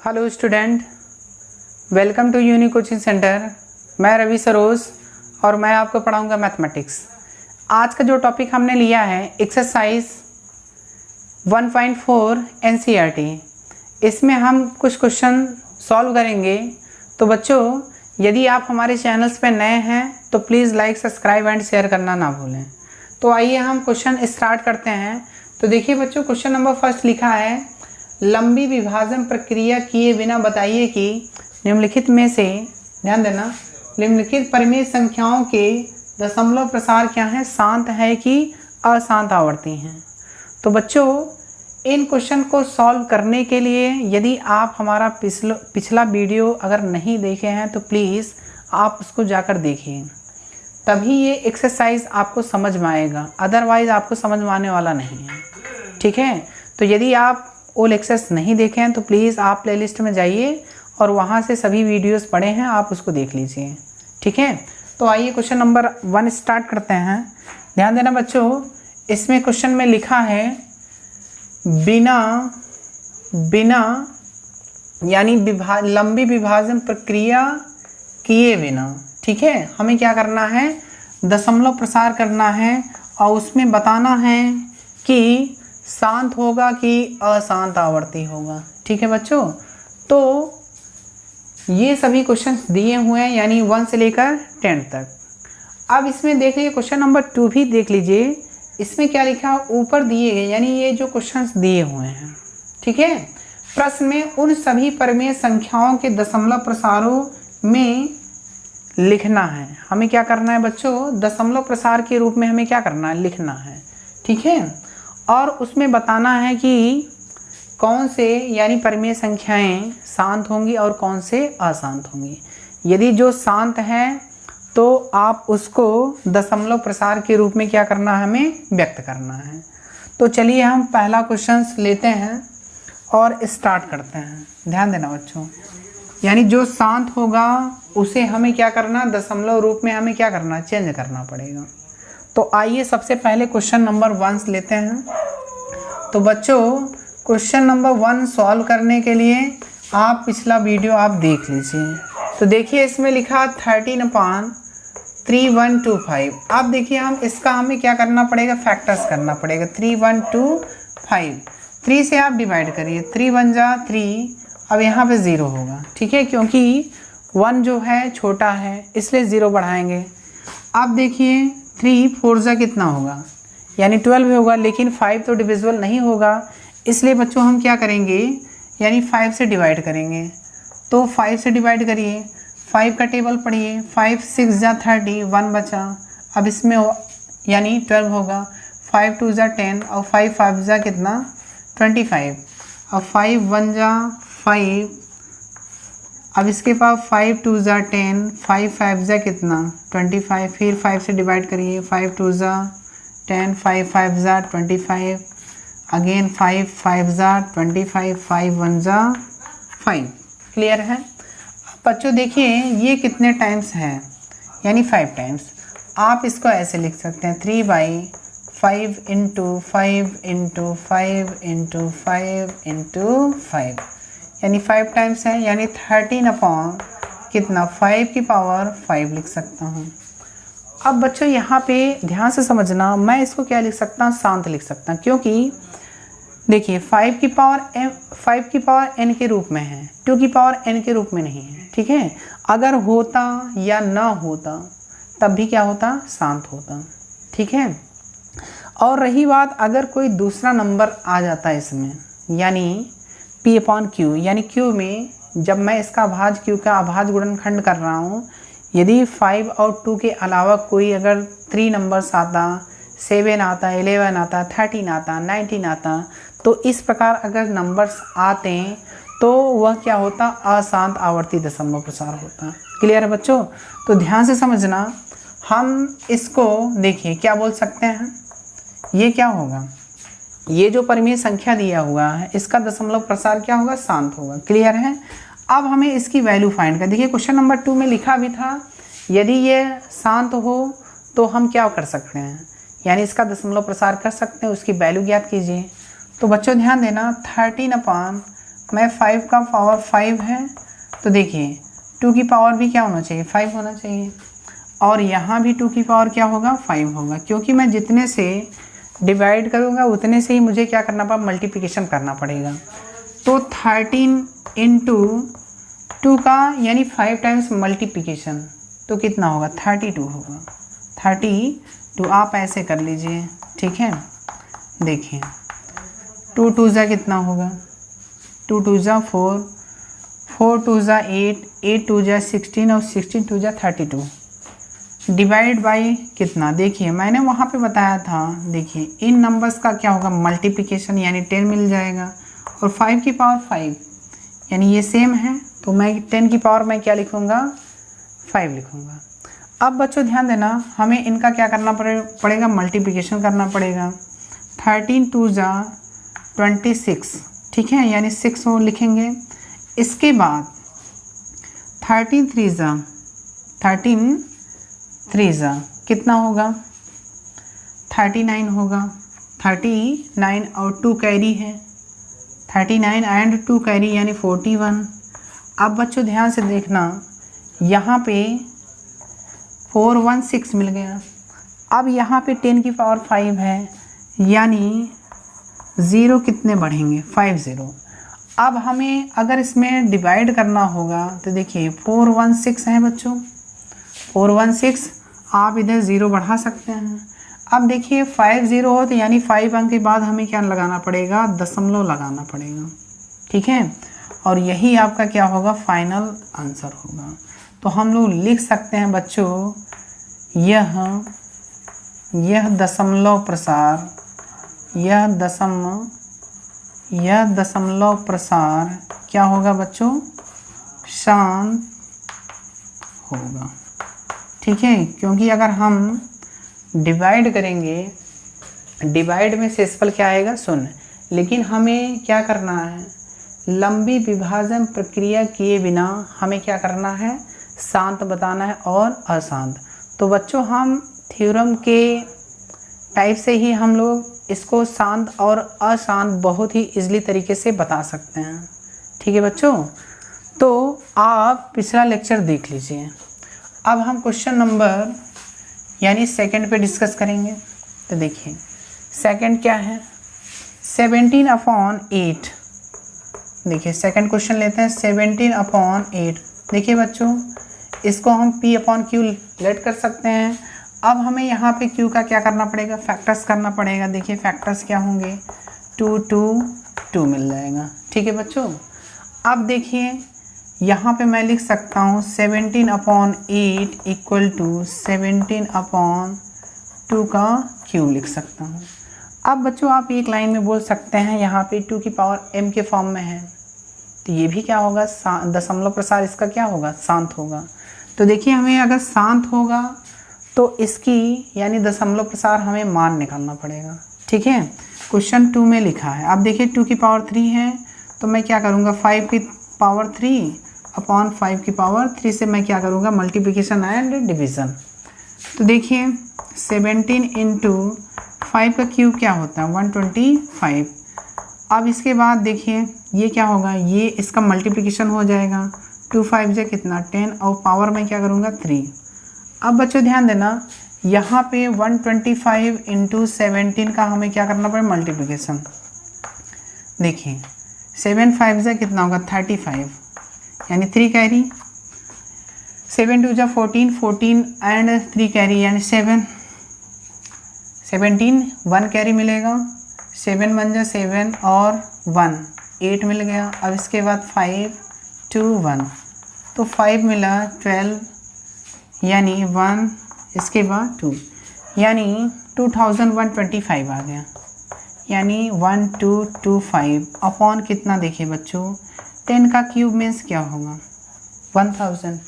Hello student, welcome to uni coaching centre. मैं रवि सरोज और मैं आपको पढ़ाऊंगा मैथमेटिक्स। आज का जो टॉपिक हमने लिया है एक्सरसाइज 1.4 एनसीईआरटी, इसमें हम कुछ क्वेश्चन सॉल्व करेंगे। तो बच्चों, यदि आप हमारे चैनल्स पे नए हैं तो please like, subscribe and share करना ना भूलें। तो आइए हम क्वेश्चन स्टार्ट करते हैं। तो देखिए बच्चों, क्वेश्चन नंबर फर्स्ट लिखा है, लंबी विभाजन प्रक्रिया किए बिना बताइए कि निम्नलिखित में से, ध्यान देना, निम्नलिखित परिमेय संख्याओं के दशमलव प्रसार क्या है, शांत है कि अशांत आवर्ती हैं। तो बच्चों, इन क्वेश्चन को सॉल्व करने के लिए यदि आप हमारा पिछला वीडियो अगर नहीं देखे हैं तो प्लीज़ आप उसको जाकर देखिए, तभी ये एक्सरसाइज आपको समझ में आएगा, अदरवाइज़ आपको समझ में आने वाला नहीं है। ठीक है, तो यदि आप वो लेक्चर्स नहीं देखे हैं तो प्लीज़ आप प्लेलिस्ट में जाइए और वहाँ से सभी वीडियोस पड़े हैं, आप उसको देख लीजिए। ठीक है, तो आइए क्वेश्चन नंबर 1 स्टार्ट करते हैं। ध्यान देना बच्चों, इसमें क्वेश्चन में लिखा है बिना यानी लंबी विभाजन प्रक्रिया किए बिना। ठीक है, हमें क्या करना है, दशमलव प्रसार करना है और उसमें बताना है कि शांत होगा कि अशांत आवर्ती होगा। ठीक है बच्चों, तो ये सभी क्वेश्चंस दिए हुए हैं, यानी 1 से लेकर 10 तक। अब इसमें देख लीजिए, क्वेश्चन नंबर 2 भी देख लीजिए, इसमें क्या लिखा, ऊपर दिए गए, यानी ये जो क्वेश्चंस दिए हुए हैं। ठीक है, प्रश्न में उन सभी परिमेय संख्याओं के दशमलव प्रसारों में लिखना है। हमें क्या करना है बच्चों, दशमलव प्रसार के रूप में हमें क्या करना है, लिखना है। ठीक है, और उसमें बताना है कि कौन से यानी परिमेय संख्याएं शांत होंगी और कौन से अशांत होंगी। यदि जो शांत हैं तो आप उसको दशमलव प्रसार के रूप में क्या करना है, हमें व्यक्त करना है। तो चलिए हम पहला क्वेश्चन लेते हैं और स्टार्ट करते हैं। ध्यान देना बच्चों, यानी जो शांत होगा उसे हमें क्या करना, दशमलव रूप में हमें क्या करना, चेंज करना पड़ेगा। तो आइए सबसे पहले क्वेश्चन नंबर 1 लेते हैं। तो बच्चों, क्वेश्चन नंबर 1 सॉल्व करने के लिए आप पिछला वीडियो आप देख लीजिए। तो देखिए इसमें लिखा 13/3125। अब देखिए हमें क्या करना पड़ेगा, फैक्टर्स करना पड़ेगा। 3125, 3 से आप डिवाइड करिए, 3 1 जा 3। अब यहाँ पे 0 होगा। ठीक है, क्योंकि 1 जो है छोटा है इसलिए 0 बढ़ाएंगे। अब देखिए 3 4 जा कितना होगा, यानी 12 होगा, लेकिन 5 तो डिविजिबल नहीं होगा, इसलिए बच्चों हम क्या करेंगे, यानी 5 से डिवाइड करेंगे। तो 5 से डिवाइड करिए, 5 का टेबल पढ़िए, 5 6 जा 30, 1 बचा। अब इसमें यानी 12 होगा, 5 2 जा 10 और 5 5 जा कितना, 25। अब 5 1 जा 5, अब इसके पास 5 2 जा 10, 5 5 जा कितना, 25। फिर 5 से डिवाइड करिए, 5 2 जा 10, 5 5 जा 25, अगेन 5 5 जा 25, 5 1 जा 5। क्लियर है बच्चों? देखिए ये कितने टाइम्स है, यानी 5 टाइम्स। आप इसको ऐसे लिख सकते हैं, 3/5 × 5 × 5 × 5 × 5, यानी 5 टाइम्स है, यानी 13/5 की पावर 5 लिख सकता हूँ। अब बच्चों यहाँ पे ध्यान से समझना, मैं इसको क्या लिख सकता हूँ, शांत लिख सकता हूँ, क्योंकि देखिए 5 की पावर n के रूप में है, 2 की पावर n के रूप में नहीं है। ठीक है, अगर होता या ना होता तब भी क्या होता, शांत होता। ठीक है, और रही बात अगर कोई दूसरा नंबर आ जाता है इसमें, यानी P/Q, यानी Q में जब मैं इसका अभाज्य Q का अभाज्य गुणनखंड कर रहा हूँ, यदि 5 और 2 के अलावा कोई अगर 3 नंबर्स आता, 7 आता, 11 आता, 13 आता, 19 आता, तो इस प्रकार अगर नंबर्स आते तो वह क्या होता, अशांत आवर्ती दशमलव प्रसार होता। क्लियर है बच्चों? तो ध्यान से समझना, हम इसको देखिए क्या बोल सकते हैं, ये क्या होगा, ये जो परिमेय संख्या दिया हुआ है इसका दशमलव प्रसार क्या होगा, शांत होगा। क्लियर है? अब हमें इसकी वैल्यू फाइंड कर, देखिए क्वेश्चन नंबर 2 में लिखा भी था, यदि ये शांत हो तो हम क्या कर सकते हैं, यानी इसका दशमलव प्रसार कर सकते हैं, उसकी वैल्यू ज्ञात कीजिए। तो बच्चों ध्यान देना, 13/5 मैं 5 का पावर 5 है, तो देखिए 2 की पावर भी क्या होना चाहिए, 5 होना चाहिए, और यहाँ भी 2 की पावर क्या होगा, 5 होगा, क्योंकि मैं जितने से डिवाइड करूँगा उतने से ही मुझे क्या करना पड़ेगा, मल्टीप्लिकेशन करना पड़ेगा। तो 13 इंटू 2 का यानी 5 टाइम्स मल्टीप्लिकेशन, तो कितना होगा, 32 होगा, 32 आप ऐसे कर लीजिए, ठीक है। देखिए 2 2 जा कितना होगा, 2 2 जा 4, 4 2 जा 8, 8 2 जा 16 और 16 2 जा 32, डिवाइड बाई कितना, देखिए मैंने वहाँ पे बताया था, देखिए इन नंबर्स का क्या होगा, मल्टीप्लिकेशन यानी 10 मिल जाएगा, और 5 की पावर 5 यानी ये सेम है, तो मैं 10 की पावर मैं क्या लिखूँगा, 5 लिखूँगा। अब बच्चों ध्यान देना, हमें इनका क्या करना पड़ेगा, मल्टीप्लिकेशन करना पड़ेगा। 13 2 जा 26, ठीक है, यानी 6 वो लिखेंगे। इसके बाद 13 3 जा कितना होगा, 39 होगा, 39 और 2 कैरी है, 39 एंड 2 कैरी यानी 41। अब बच्चों ध्यान से देखना, यहाँ पे 416 मिल गया। अब यहाँ पे 10 की पावर 5 है, यानी 0 कितने बढ़ेंगे, 50। अब हमें अगर इसमें डिवाइड करना होगा तो देखिए 416 है बच्चों, 416, आप इधर 0 बढ़ा सकते हैं। अब देखिए 50 हो तो यानी 5 अंक के बाद हमें क्या लगाना पड़ेगा, दशमलव लगाना पड़ेगा, ठीक है, और यही आपका क्या होगा, फाइनल आंसर होगा। तो हम लोग लिख सकते हैं बच्चों, यह दशमलव प्रसार, यह दशमलव प्रसार क्या होगा बच्चों, शांत होगा, ठीक है, क्योंकि अगर हम डिवाइड करेंगे, डिवाइड में शेषफल क्या आएगा, 0, लेकिन हमें क्या करना है, लंबी विभाजन प्रक्रिया किए बिना हमें क्या करना है, शांत बताना है और अशांत। तो बच्चों हम थ्योरम के टाइप से ही हम लोग इसको शांत और अशांत बहुत ही इजीली तरीके से बता सकते हैं, ठीक है बच्चों। तो आप पिछला लेक्चर देख लीजिए। अब हम क्वेश्चन नंबर यानी सेकंड पे डिस्कस करेंगे। तो देखिए सेकंड क्या है, 17/8। देखिए सेकंड क्वेश्चन लेते हैं, 17/8। देखिए बच्चों इसको हम P/Q लेट कर सकते हैं। अब हमें यहाँ पे Q का क्या करना पड़ेगा, फैक्टर्स करना पड़ेगा। देखिए फैक्टर्स क्या होंगे, 2 2 2 मिल जाएगा, ठीक है बच्चों। अब देखिए यहाँ पे मैं लिख सकता हूँ 17/8 इक्वल टू 17/2 का क्यूब लिख सकता हूँ। अब बच्चों आप एक लाइन में बोल सकते हैं यहाँ पे 2 की पावर m के फॉर्म में है, तो ये भी क्या होगा, दशमलव प्रसार इसका क्या होगा, शांत होगा। तो देखिए हमें अगर शांत होगा तो इसकी यानी दशमलव प्रसार हमें मान निकालना पड़ेगा, ठीक है। क्वेश्चन 2 में लिखा है, अब देखिए 2 की पावर 3 है, तो मैं क्या करूँगा, 5 की पावर 3 अपॉन 5 की पावर 3 से मैं क्या करूँगा, मल्टीप्लिकेशन एंड डिवीज़न। तो देखिए 17 इंटू 5 का क्यूब क्या होता है, 125। अब इसके बाद देखिए ये क्या होगा, ये इसका मल्टीप्लिकेशन हो जाएगा, 2 5 से कितना 10 और पावर में क्या करूँगा 3। अब बच्चों ध्यान देना यहाँ पे 125 इंटू 17 का हमें क्या करना पड़ेगा, मल्टीप्लिकेशन। देखिए 7 5 से कितना होगा 35 यानी 3 कैरी, 7 2 जा 14, 14 एंड 3 कैरी यानी 7, 17 1 कैरी मिलेगा, 7 1 जा 7 और 1 8 मिल गया। अब इसके बाद 5 2 1 तो 5 मिला 12 यानी 1, इसके बाद 2 यानी 2125 आ गया, यानी 1225 अपॉन कितना, देखिए बच्चों 10 का क्यूब मीन्स क्या होगा 1000।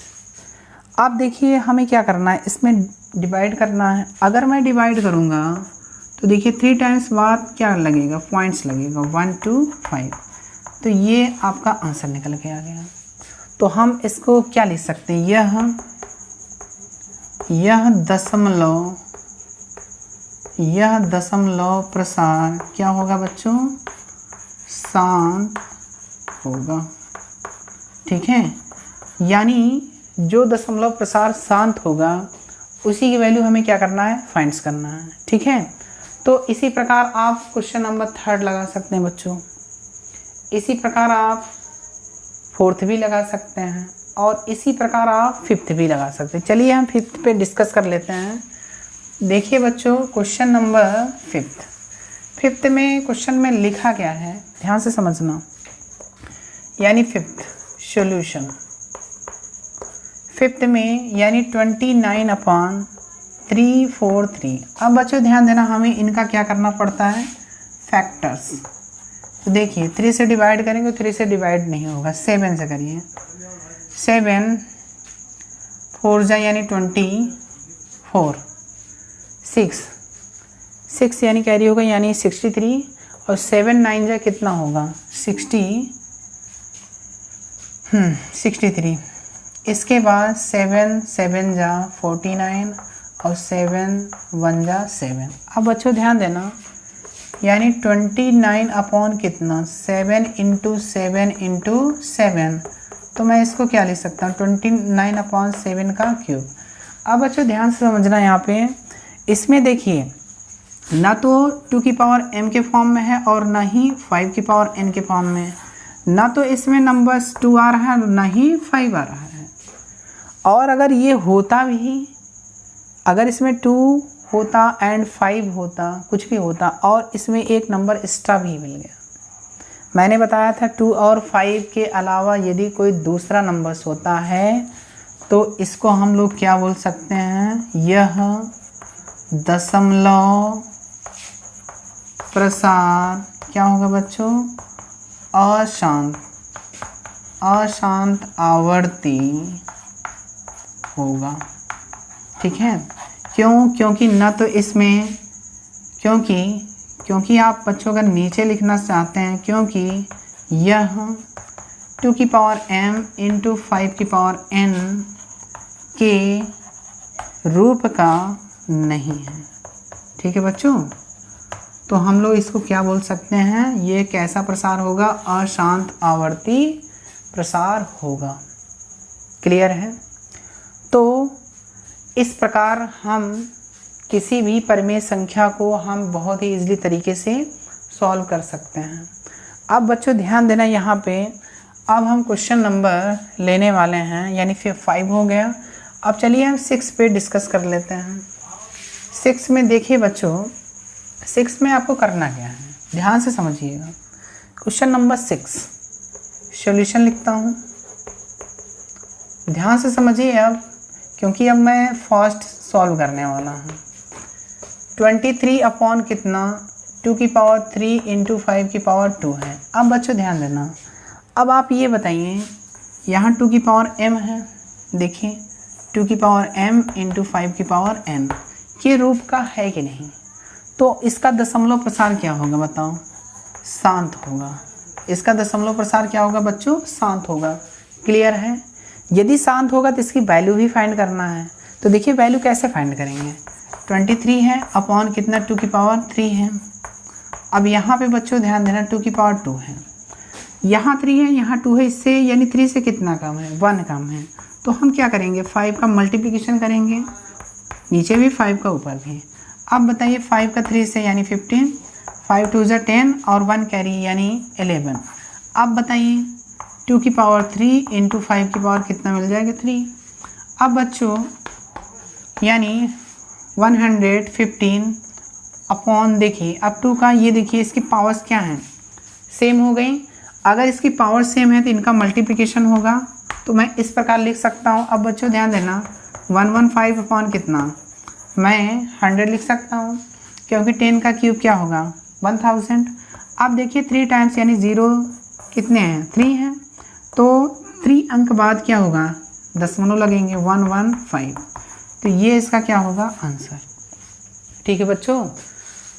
अब देखिए हमें क्या करना है, इसमें डिवाइड करना है। अगर मैं डिवाइड करूँगा तो देखिए 3 टाइम्स बाद क्या लगेगा, पॉइंट्स लगेगा 1 2 5, तो ये आपका आंसर निकल के आ गया। तो हम इसको क्या लिख सकते हैं, यह दशमलव प्रसार क्या होगा बच्चों, शांत होगा। ठीक है, यानी जो दशमलव प्रसार शांत होगा उसी की वैल्यू हमें क्या करना है, फाइंड्स करना है। ठीक है, तो इसी प्रकार आप क्वेश्चन नंबर 3 लगा सकते हैं बच्चों, इसी प्रकार आप 4th भी लगा सकते हैं और इसी प्रकार आप 5th भी लगा सकते हैं। चलिए हम 5th पे डिस्कस कर लेते हैं। देखिए बच्चों, क्वेश्चन नंबर 5th में क्वेश्चन में लिखा क्या है, ध्यान से समझना। यानी 5th सॉल्यूशन, 5th में यानी 29/343। अब बच्चों ध्यान देना, हमें इनका क्या करना पड़ता है, फैक्टर्स। तो देखिए 3 से डिवाइड करेंगे, 3 से डिवाइड नहीं होगा, 7 से करिए। 7 4 जा यानी 24, 6 यानी कैरी होगा यानी 63 और 7 9 जा कितना होगा 63। इसके बाद 7 7 जा 49 और 7 1 जा 7। अब बच्चों ध्यान देना, यानी 29 अपॉन कितना 7 इंटू 7 इंटू 7, तो मैं इसको क्या लिख सकता हूँ 29/7 का क्यूब। अब बच्चों ध्यान से समझना, यहाँ पे इसमें देखिए ना तो 2 की पावर m के फॉर्म में है और ना ही 5 की पावर n के फॉर्म में, ना तो इसमें नंबर्स 2 आ रहा है और ना ही 5 आ रहा है। और अगर ये होता भी, अगर इसमें 2 होता एंड 5 होता, कुछ भी होता और इसमें एक नंबर एक्स्ट्रा भी मिल गया, मैंने बताया था 2 और 5 के अलावा यदि कोई दूसरा नंबर्स होता है तो इसको हम लोग क्या बोल सकते हैं, यह दशमलव प्रसार क्या होगा बच्चों, अशांत आवर्ती होगा। ठीक है, क्योंकि न तो इसमें, क्योंकि आप बच्चों अगर नीचे लिखना चाहते हैं, क्योंकि यह 2 की पावर m इंटू 5 की पावर n के रूप का नहीं है। ठीक है बच्चों, तो हम लोग इसको क्या बोल सकते हैं, ये कैसा प्रसार होगा, अशांत आवर्ती प्रसार होगा। क्लियर है। तो इस प्रकार हम किसी भी परिमेय संख्या को हम बहुत ही इजीली तरीके से सॉल्व कर सकते हैं। अब बच्चों ध्यान देना, यहाँ पे अब हम क्वेश्चन नंबर लेने वाले हैं, यानी फिर 5 हो गया। अब चलिए हम 6 पे डिस्कस कर लेते हैं। 6 में देखिए बच्चों, 6 में आपको करना क्या है, ध्यान से समझिएगा। क्वेश्चन नंबर 6 सॉल्यूशन लिखता हूँ, ध्यान से समझिए अब, क्योंकि अब मैं फर्स्ट सॉल्व करने वाला हूँ। 23 अपॉन कितना 2 की पावर 3 इंटू 5 की पावर 2 है। अब बच्चों ध्यान देना, अब आप ये बताइए, यहाँ 2 की पावर m है, देखिए 2 की पावर m इंटू 5 की पावर n के रूप का है कि नहीं, तो इसका दशमलव प्रसार क्या होगा बताओ, शांत होगा। इसका दशमलव प्रसार क्या होगा बच्चों, शांत होगा। क्लियर है। यदि शांत होगा तो इसकी वैल्यू भी फाइंड करना है। तो देखिए वैल्यू कैसे फाइंड करेंगे, 23 है अपॉन कितना 2 की पावर 3 है। अब यहाँ पे बच्चों ध्यान देना 2 की पावर 2 है, यहाँ 3 है, यहाँ 2 है, इससे यानी 3 से कितना कम है, 1 कम है। तो हम क्या करेंगे, 5 का मल्टीप्लिकेशन करेंगे, नीचे भी 5 का ऊपर भी। अब बताइए 5 का 3 से यानी 15, 5 2 जा 10 और 1 कैरी यानी 11। अब बताइए 2 की पावर 3 इंटू 5 की पावर कितना मिल जाएगा 3। अब बच्चों यानी 115 अपॉन, देखिए अब 2 का ये देखिए इसकी पावर्स क्या हैं, सेम हो गई। अगर इसकी पावर सेम है तो इनका मल्टीप्लिकेशन होगा, तो मैं इस प्रकार लिख सकता हूँ। अब बच्चों ध्यान देना 115 अपॉन कितना, मैं 100 लिख सकता हूँ, क्योंकि 10 का क्यूब क्या होगा 1000। अब देखिए 3 टाइम्स यानी 0 कितने हैं 3 हैं, तो 3 अंक बाद क्या होगा, दशमलव लगेंगे 115। तो ये इसका क्या होगा आंसर। ठीक है बच्चों,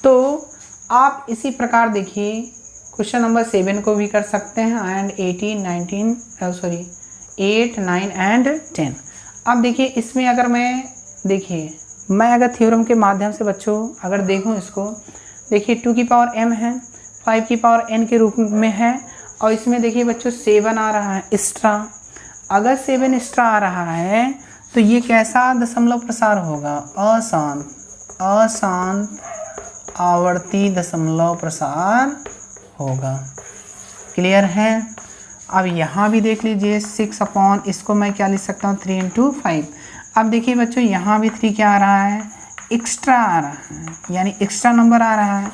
तो आप इसी प्रकार देखिए क्वेश्चन नंबर 7 को भी कर सकते हैं एंड 8 9 एंड 10। अब देखिए इसमें अगर मैं अगर थ्योरम के माध्यम से बच्चों अगर देखूं इसको, देखिए 2 की पावर m है, 5 की पावर n के रूप में है और इसमें देखिए बच्चों 7 आ रहा है एक्स्ट्रा। अगर 7 एक्स्ट्रा आ रहा है तो ये कैसा दशमलव प्रसार होगा? अशांत आवर्ती दशमलव प्रसार होगा। क्लियर है? अब यहाँ भी देख लीजिए 6 अपॉन, इसको मैं क्या लिख सकता हूँ 3 × 5। अब देखिए बच्चों यहाँ भी 3 क्या आ रहा है? एक्स्ट्रा आ रहा है, यानी एक्स्ट्रा नंबर आ रहा है।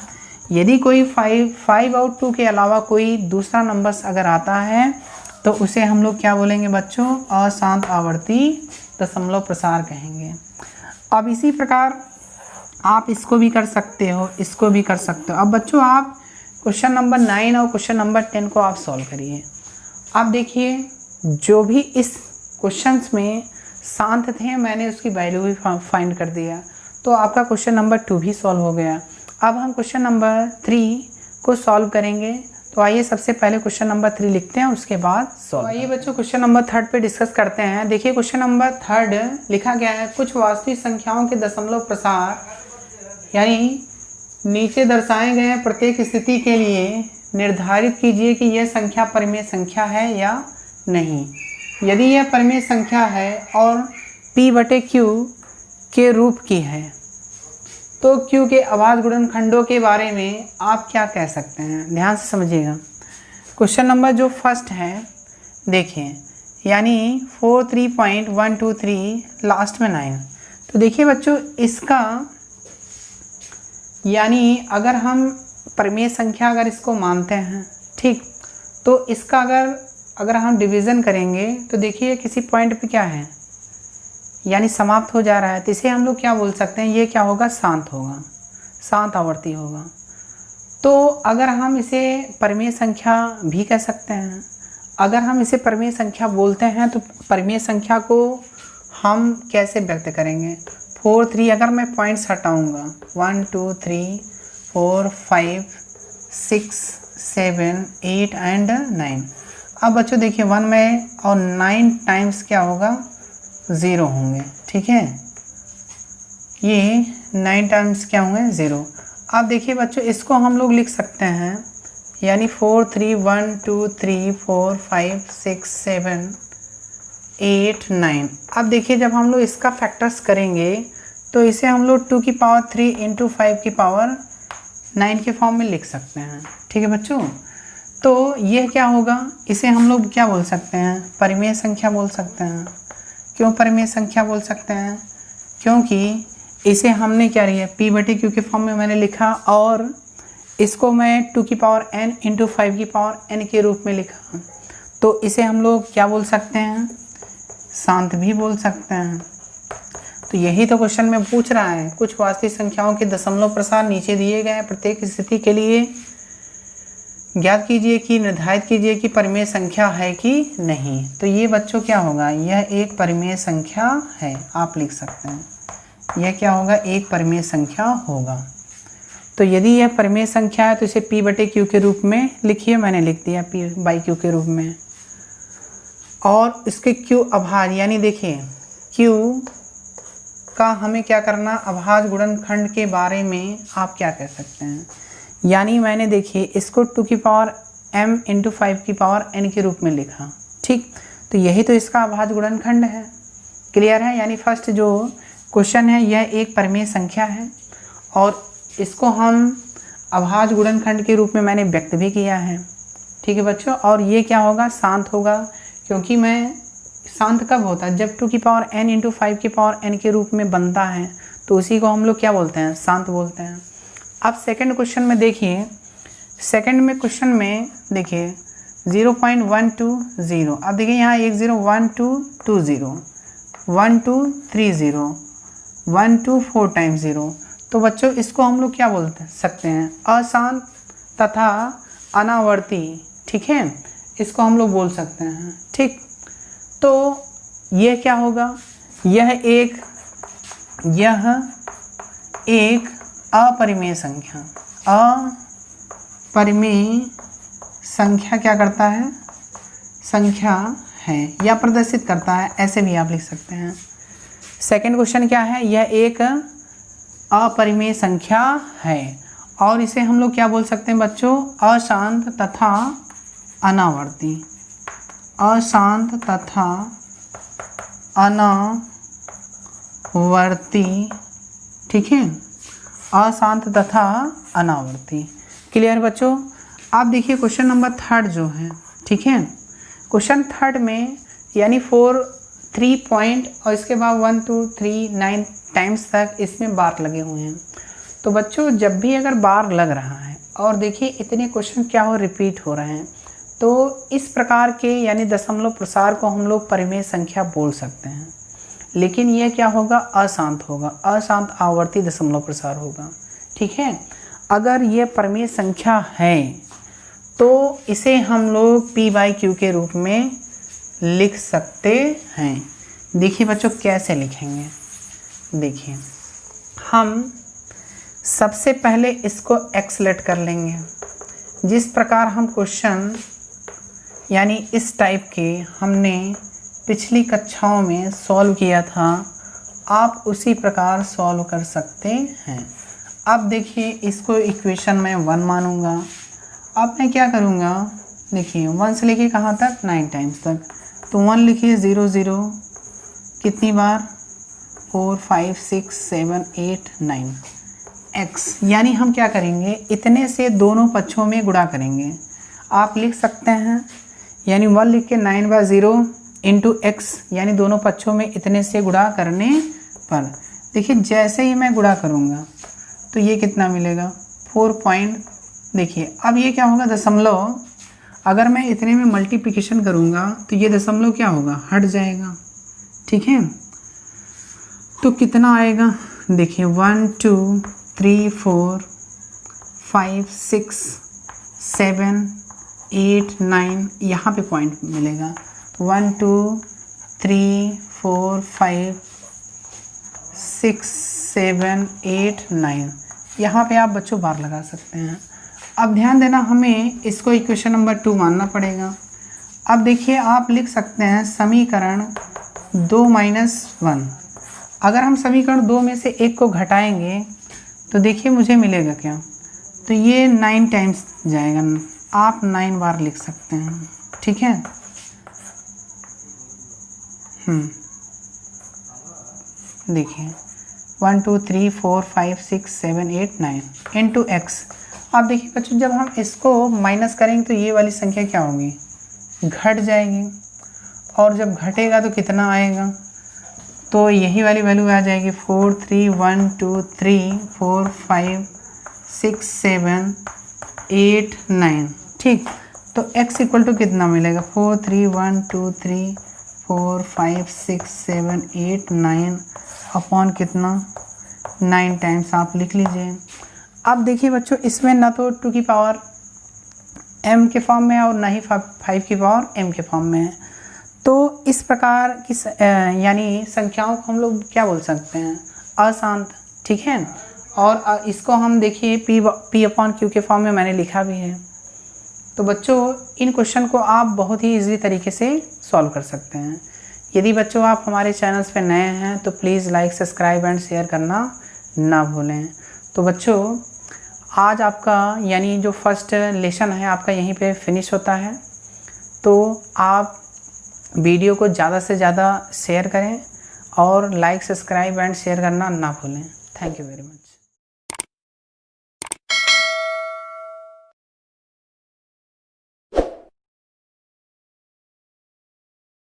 यदि कोई 5 और 2 के अलावा कोई दूसरा नंबर अगर आता है तो उसे हम लोग क्या बोलेंगे बच्चों? अशांत आवर्ती दशमलव प्रसार कहेंगे। अब इसी प्रकार आप इसको भी कर सकते हो, इसको भी कर सकते हो। अब बच्चों आप क्वेश्चन नंबर 9 और क्वेश्चन नंबर 10 को आप सॉल्व करिए। आप देखिए जो भी इस क्वेश्चंस में शांत थे मैंने उसकी वैल्यू भी फाइंड कर दिया, तो आपका क्वेश्चन नंबर 2 भी सॉल्व हो गया। अब हम क्वेश्चन नंबर 3 को सॉल्व करेंगे। तो आइए सबसे पहले क्वेश्चन नंबर 3 लिखते हैं, उसके बाद सॉल्व। आइए बच्चों क्वेश्चन नंबर 3 पे डिस्कस करते हैं। देखिए क्वेश्चन नंबर 3 लिखा गया है, कुछ वास्तविक संख्याओं के दशमलव प्रसार यानी नीचे दर्शाए गए प्रत्येक स्थिति के लिए निर्धारित कीजिए कि यह संख्या परिमेय संख्या है या नहीं। यदि यह परिमेय संख्या है और P/Q के रूप की है तो Q के अभाज्य गुणनखंडों के बारे में आप क्या कह सकते हैं? ध्यान से समझिएगा। क्वेश्चन नंबर जो फर्स्ट है देखिए, यानी 43.123 लास्ट में 9। तो देखिए बच्चों इसका यानी अगर हम परिमेय संख्या अगर इसको मानते हैं, ठीक, तो इसका अगर हम डिवीज़न करेंगे तो देखिए किसी पॉइंट पे क्या है, यानी समाप्त हो जा रहा है, तो इसे हम लोग क्या बोल सकते हैं? ये क्या होगा? शांत होगा, शांत आवर्ती होगा। तो अगर हम इसे परिमेय संख्या भी कह सकते हैं। अगर हम इसे परिमेय संख्या बोलते हैं तो परिमेय संख्या को हम कैसे व्यक्त करेंगे? 4 3 अगर मैं पॉइंट्स हटाऊंगा 1 2 3 4 5 6 7 8 एंड 9। अब बच्चों देखिए 1 में और 9 टाइम्स क्या होगा? 0 होंगे, ठीक है। ये 9 टाइम्स क्या होंगे? 0। अब देखिए बच्चों इसको हम लोग लिख सकते हैं, यानी 4 3 1 2 3 4 5 6 7 8 9। अब देखिए जब हम लोग इसका फैक्टर्स करेंगे तो इसे हम लोग 2 की पावर 3 × 5 की पावर 9 के फॉर्म में लिख सकते हैं, ठीक है बच्चों। तो यह क्या होगा? इसे हम लोग क्या बोल सकते हैं? परिमेय संख्या बोल सकते हैं। क्यों परिमेय संख्या बोल सकते हैं? क्योंकि इसे हमने क्या लिया? P/Q के फॉर्म में मैंने लिखा और इसको मैं 2 की पावर n × 5 की पावर n के रूप में लिखा, तो इसे हम लोग क्या बोल सकते हैं? शांत भी बोल सकते हैं। तो यही तो क्वेश्चन में पूछ रहा है, कुछ वास्तविक संख्याओं के दशमलव प्रसार नीचे दिए गए हैं प्रत्येक स्थिति के लिए ज्ञात कीजिए कि निर्धारित कीजिए कि परिमेय संख्या है कि नहीं। तो ये बच्चों क्या होगा? यह एक परिमेय संख्या है, आप लिख सकते हैं। यह क्या होगा? एक परिमेय संख्या होगा। तो यदि यह परिमेय संख्या है तो इसे P/Q के रूप में लिखिए, मैंने लिख दिया P/Q के रूप में। और इसके Q अभाज्य यानी देखिए Q का हमें क्या करना? अभाज्य गुणनखंड के बारे में आप क्या कह सकते हैं? यानी मैंने देखिए इसको 2 की पावर m × 5 की पावर n के रूप में लिखा, ठीक। तो यही तो इसका अभाज्य गुणनखंड है। क्लियर है? यानी फर्स्ट जो क्वेश्चन है यह एक परिमेय संख्या है और इसको हम अभाज्य गुणनखंड के रूप में मैंने व्यक्त भी किया है, ठीक है बच्चों। और ये क्या होगा? शांत होगा, क्योंकि मैं शांत कब होता है? जब 2 की पावर n × 5 की पावर n के रूप में बनता है, तो उसी को हम लोग क्या बोलते हैं? शांत बोलते हैं। अब सेकंड क्वेश्चन में देखिए, सेकंड में क्वेश्चन में देखिए 0.120। अब देखिए यहाँ 1 0 1 2 2 0 1 2 3 0 1 2 4 टाइम्स 0। तो बच्चों इसको हम लोग क्या बोल सकते हैं? अशांत तथा अनावर्ती, ठीक है, इसको हम लोग बोल सकते हैं, ठीक। तो यह क्या होगा? यह एक अपरिमेय संख्या, अपरिमेय संख्या क्या करता है? संख्या है या प्रदर्शित करता है, ऐसे भी आप लिख सकते हैं। सेकंड क्वेश्चन क्या है? यह एक अपरिमेय संख्या है और इसे हम लोग क्या बोल सकते हैं बच्चों? अशांत तथा अनावर्ती, अशांत तथा अनावर्ती, ठीक है, अशांत तथा अनावर्ती। क्लियर बच्चों। आप देखिए क्वेश्चन नंबर 3 जो है, ठीक है, क्वेश्चन 3 में यानी 4 3 पॉइंट और इसके बाद 1 2 3 9 टाइम्स तक इसमें बार लगे हुए हैं। तो बच्चों जब भी अगर बार लग रहा है और देखिए इतने क्वेश्चन क्या हो रिपीट हो रहे हैं, तो इस प्रकार के यानी दशमलव प्रसार को हम लोग परिमेय संख्या बोल सकते हैं। लेकिन यह क्या होगा, अशांत होगा, अशांत आवर्ती दशमलव प्रसार होगा, ठीक है। अगर ये परिमेय संख्या है तो इसे हम लोग P/Q के रूप में लिख सकते हैं। देखिए बच्चों कैसे लिखेंगे, देखिए हम सबसे पहले इसको एक्सलेट कर लेंगे। जिस प्रकार हम क्वेश्चन यानी इस टाइप के हमने पिछली कक्षाओं में सॉल्व किया था, आप उसी प्रकार सॉल्व कर सकते हैं। अब देखिए इसको इक्वेशन में 1 मानूंगा। अब मैं क्या करूँगा, देखिए 1 से लेके कहाँ तक, 9 टाइम्स तक। तो 1 लिखिए 0 0 कितनी बार, 4 5 6 7 8 9 x, यानी हम क्या करेंगे, इतने से दोनों पक्षों में गुणा करेंगे। आप लिख सकते हैं यानी 1 लिख के 9 बार 0 इंटू एक्स, यानी दोनों पक्षों में इतने से गुणा करने पर देखिए जैसे ही मैं गुणा करूँगा तो ये कितना मिलेगा, 4 पॉइंट। देखिए अब ये क्या होगा, दशमलव, अगर मैं इतने में मल्टीप्लिकेशन करूँगा तो ये दशमलव क्या होगा, हट जाएगा, ठीक है। तो कितना आएगा, देखिए 1 2 3 4 5 6 7 8 9, यहाँ पे पॉइंट मिलेगा। 1 2 3 4 5 6 7 8 9, यहाँ पे आप बच्चों बार लगा सकते हैं। अब ध्यान देना, हमें इसको इक्वेशन नंबर 2 मानना पड़ेगा। अब देखिए आप लिख सकते हैं समीकरण 2 - 1। अगर हम समीकरण 2 में से 1 को घटाएंगे तो देखिए मुझे मिलेगा क्या, तो ये 9 टाइम्स जाएगा, आप 9 बार लिख सकते हैं, ठीक है। देखिए 1 2 3 4 5 6 7 8 9 इंटू एक्स। अब देखिए बच्चों जब हम इसको माइनस करेंगे तो ये वाली संख्या क्या होगी, घट जाएगी, और जब घटेगा तो कितना आएगा, तो यही वाली वैल्यू आ जाएगी 4 3 1 2 3 4 5 6 7 8 9, ठीक। तो x इक्वल टू कितना मिलेगा, 4 3 1 2 3 4 5 6 7 8 9 अपॉन कितना, 9 टाइम्स आप लिख लीजिए। अब देखिए बच्चों इसमें ना तो 2 की पावर m के फॉर्म में है और ना ही 5 की पावर m के फॉर्म में है। तो इस प्रकार की यानी संख्याओं को हम लोग क्या बोल सकते हैं, अशांत, ठीक है। और इसको हम देखिए P/Q के फॉर्म में मैंने लिखा भी है। तो बच्चों इन क्वेश्चन को आप बहुत ही इजी तरीके से सॉल्व कर सकते हैं। यदि बच्चों आप हमारे चैनल्स पे नए हैं तो please like subscribe and share करना ना भूलें। तो बच्चों आज आपका यानी जो फर्स्ट लेसन है आपका यहीं पे फिनिश होता है। तो आप वीडियो को ज़्यादा से ज़्यादा शेयर करें और लाइक सब्सक्राइब एंड शेयर करना ना भूलें। Thank you very much.